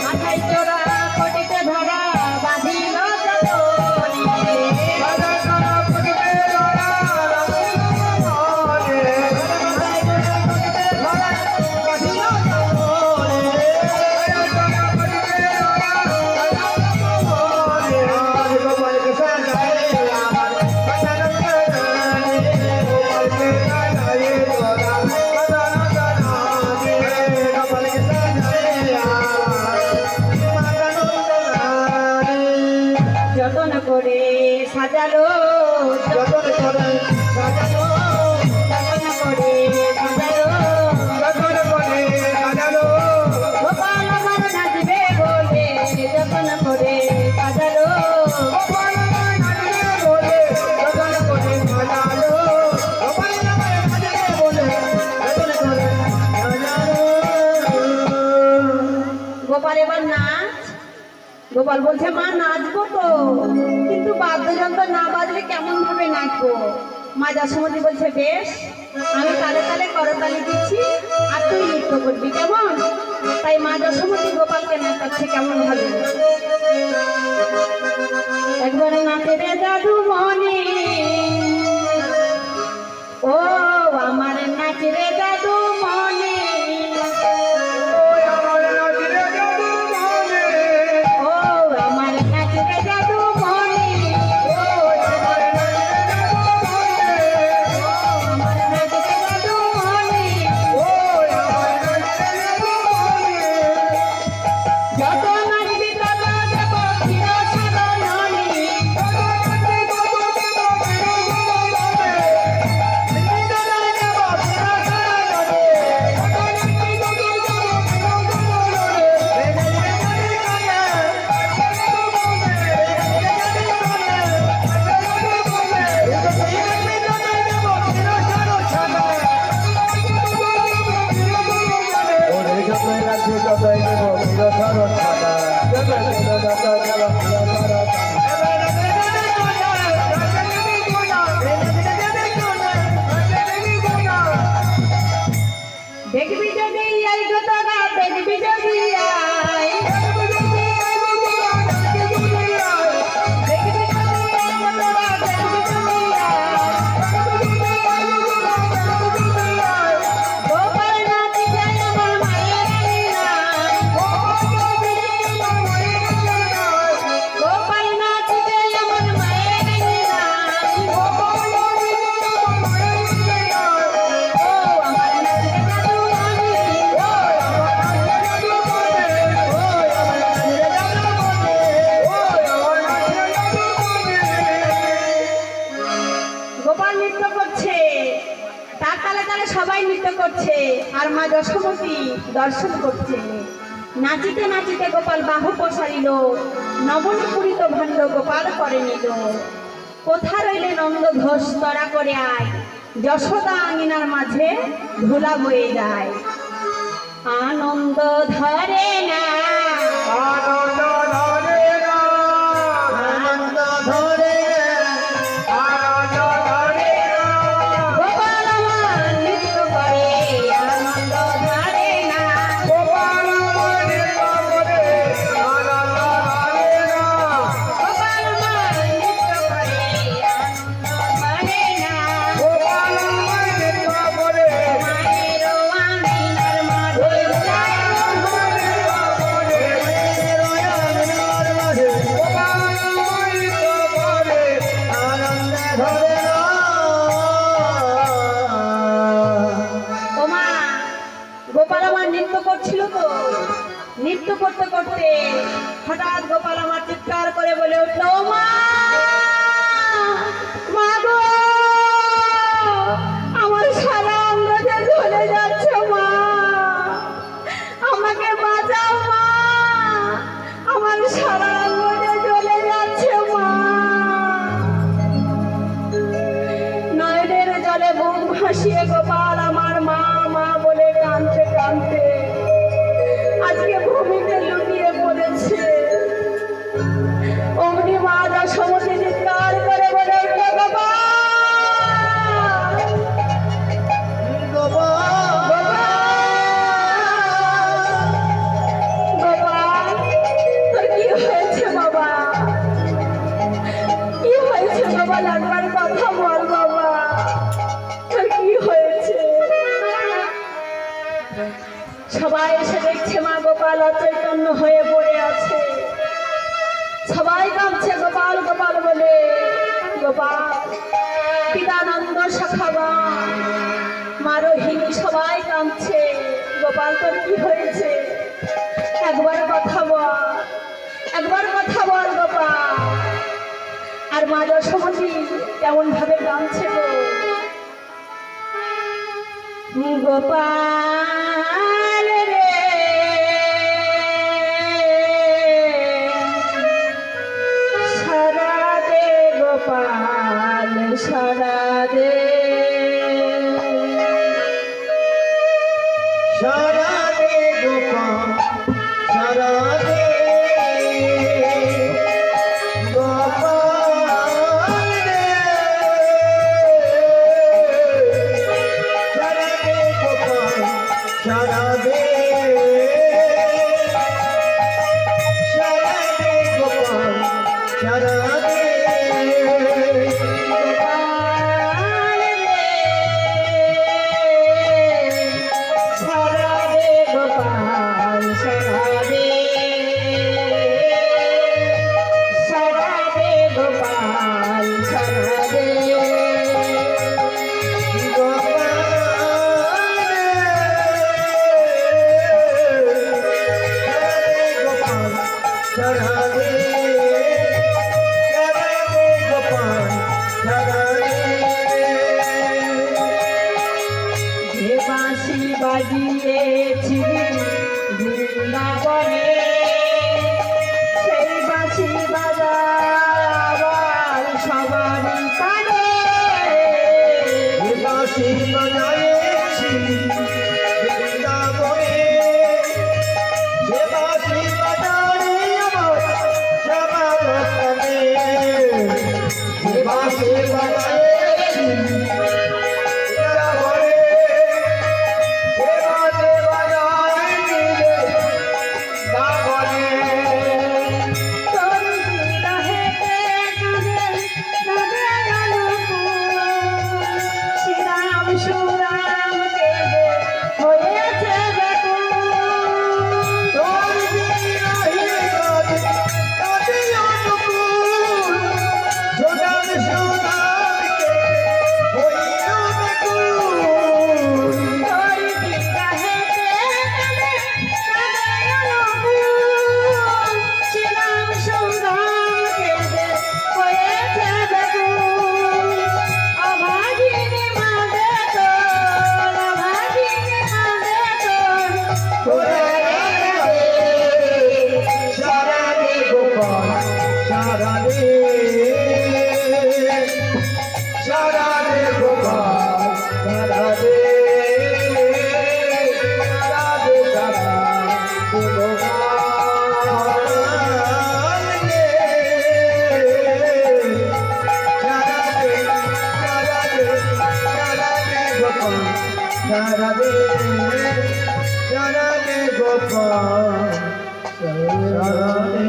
মাথায় চোরা কোটিতে ধরা বাঁধিল যতনে, যতন করে সাজালো, যতন করে সাজালো, যতন করে সাজালো, যতন করে সাজালো, গোপাল আমার নাচবে বলে যতন করে সাজালো, গোপাল আমার নাচবে বলে যতন করে সাজালো, গোপাল আমার নাচবে বলে যতন করে সাজালো। গোপাল এবার নাচ। গোপাল বলছে, মা নাচবো তো, কিন্তু বাদ্যযন্ত্র না বাজলে কেমন ভাবে নাচবো? মা যশোমতী বলছে, বেশ, আমি তালে তালে করতালি দিচ্ছি, আর তুই নৃত্য করবি, কেমন? তাই মা যশোমতী গোপালকে নাচাচ্ছে কেমন ভাবে, একবারে নাচে রে জাদু মনে, ও আমার নাচ রে জাদু মনে, ওই আমার নাচরে জাদু মনে, ও আমার নাচ রে জাদু মনে, ওই আমার নাচরে জাদু মনে, আমার নাচ রে জাদু মনে, ওই আমার নাচরে জাদু মনে। আর মা যশোমতী দর্শন করছে। নাচিতে নাচিতে গোপাল বাহু প্রসারিল, নবনীপুরিত ভাণ্ড গোপাল করে নিল। কোথা রইলে নন্দ ঘোষ তরা করে আয়, যশোদা আঙিনার মাঝে ধুলা বয়ে যায়। আনন্দ ধরে না, আনন্দ ধরে না, আনন্দ ধরে না, আনন্দ ধরে না। গোপাল আমার নৃত্য করে, আনন্দ ধরে না। গোপাল আমার নৃত্য করে, আনন্দ ধরে না। গোপাল আমার নৃত্য করে, আনন্দ ধরে না। গোপাল আমার নৃত্য করে, মায়েরও আঙিনার মাঝে ওমা, গোপাল আমার নৃত্য করছিল তো, নৃত্য করতে করতে হঠাৎ গোপাল আমার চিৎকার করে বলে উঠলো, ও মা, মা গো, আমার সারা অঙ্গ যে জ্বলে যাচ্ছে মা, আমাকে বাঁচাও মা, আমার সারা অঙ্গ যে জ্বলে যাচ্ছে মা। নয়নের জলে বুক ভাসিয়ে গোপাল আমার মা মা বলে কাঁদতে কাঁদতে আজকে ভূমিতে লুটিয়ে পড়েছে। অমনি মা যশোমতী চিৎকার করে বলে উঠল, গোপাল, গোপাল, তোর কি হয়েছে বাবা, কি হয়েছে বাবা, লাগবার কথা বল বাবা, তোর কি হয়েছে? সবাই এসে দেখছে মা গোপাল অচৈতন্য হয়ে পড়ে আছে। সবাই কাঁদছে গোপাল গোপাল বলে। গোপাল, পিতানন্দ, সখাগণ, মা রোহিণী সবাই কাঁদছে। গোপাল তোর কি হয়েছে? একবার কথা বল, একবার কথা বল গোপাল। আর মা যশোমতী কেমন ভাবে কাঁদছে গো। গোপাল রে, সারা দে গোপাল, সারা দে, সারা দে গোপাল, সারা দে গোপাল রে, সারা দে গোপাল, সারা দে, সারা দে গোপাল, সারা দে। গোপাল রে, সারা দে গোপাল, সারা দে, সারা দে গোপাল, সারা দে। যে বাঁশি বাজিয়েছিলি বৃন্দাবনে, সেই বাঁশি বাজাবার সবারই কানে। রাধে রাধে গোপাল রাধে।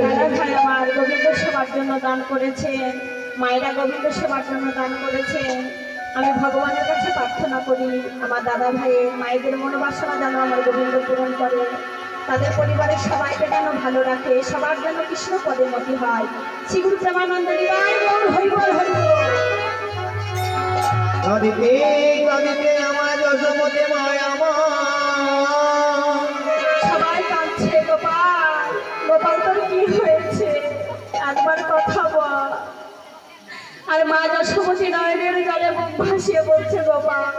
দাদা ভাই আমার গোবিন্দ সেবার জন্য দান করেছেন, মায়েরা গোবিন্দ সেবার জন্য দান করেছেন। আমি ভগবানের কাছে প্রার্থনা করি আমার দাদা ভাইয়ের মায়েদের মনোবাসনা যেন আমার গোবিন্দ পূরণ করে, তাদের পরিবারের সবাইকে যেন ভালো রাখে, সবার যেন কৃষ্ণ পদে মতি হয়। শ্রীগুরু প্রেমানন্দ নিবাই গৌর হরিবল হরিবল। কাঁদিতে কাঁদিতে আমার যশোমতি মায়া মা সবাই কাঁদছে। গোপাল, গোপাল তোর কি হয়েছে? একবার কথা বল। আর মা যশোমতী নয়নের জলে মুখ ভাসিয়ে বলছে গোপাল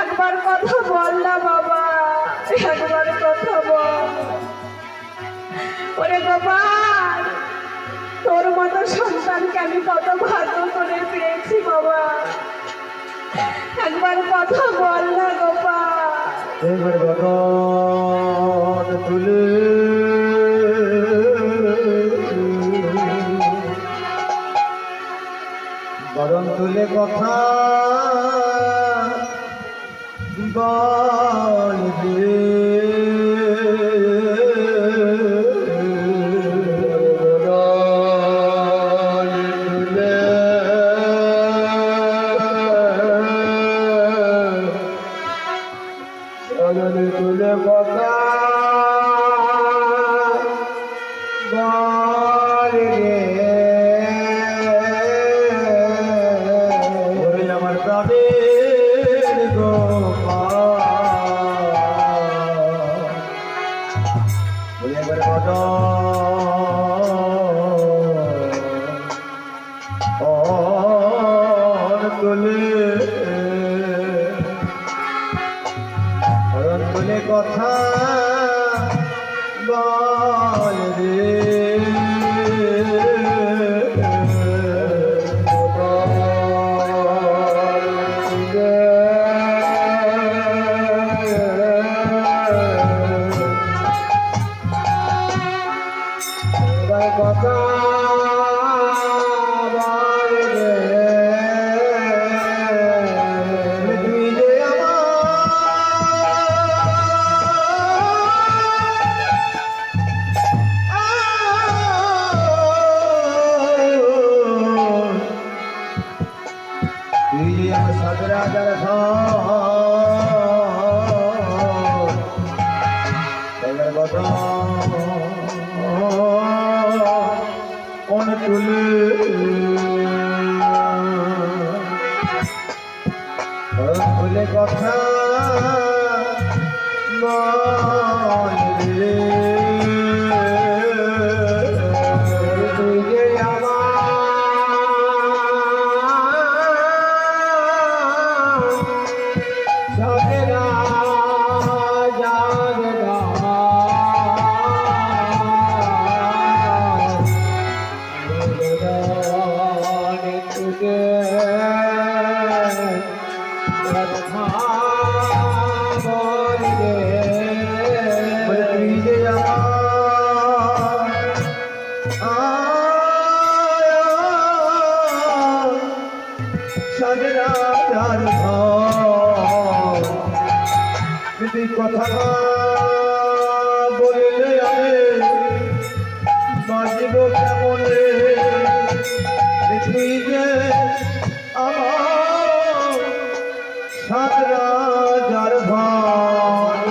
একবার কথা বল না বাবা, একবার কথা বল। ওরে গোপাল, তোর মতো সন্তানকে আমি কত ভাগ্য করে পেয়েছি বাবা, একবার কথা বল না গোপাল। এবার বদন তুলে বদন তুলে কথা বলবে তুলে কথা বলে আমার প্রাণের গোপাল বলে একবার বদন তুলে তুলে কথা বল রে কথা বল রে তুই যে আমার সদরাজার ঘর বদন তুলে তুলে কথা বল রে তুই যে আমার সদরা কথা বললে আমি বাজিব কেমন তুই যে আমার সাত রাজার ভাই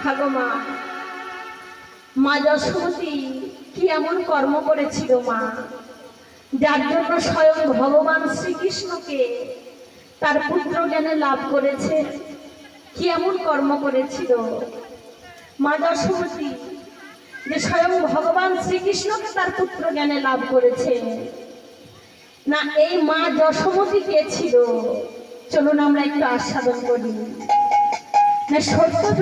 হাগো মা, মা যশোমতী কি এমন কর্ম করেছিল মা, যার জন্য স্বয়ং ভগবান শ্রীকৃষ্ণকে তার পুত্র জ্ঞানে লাভ করেছে? কি এমন কর্ম করেছিল মা যশোমতী যে স্বয়ং ভগবান শ্রীকৃষ্ণকে তার পুত্র জ্ঞানে লাভ করেছে? না, এই মা যশোমতী কে ছিল? চলুন আমরা একটু আস্বাদন করি। না, সত্য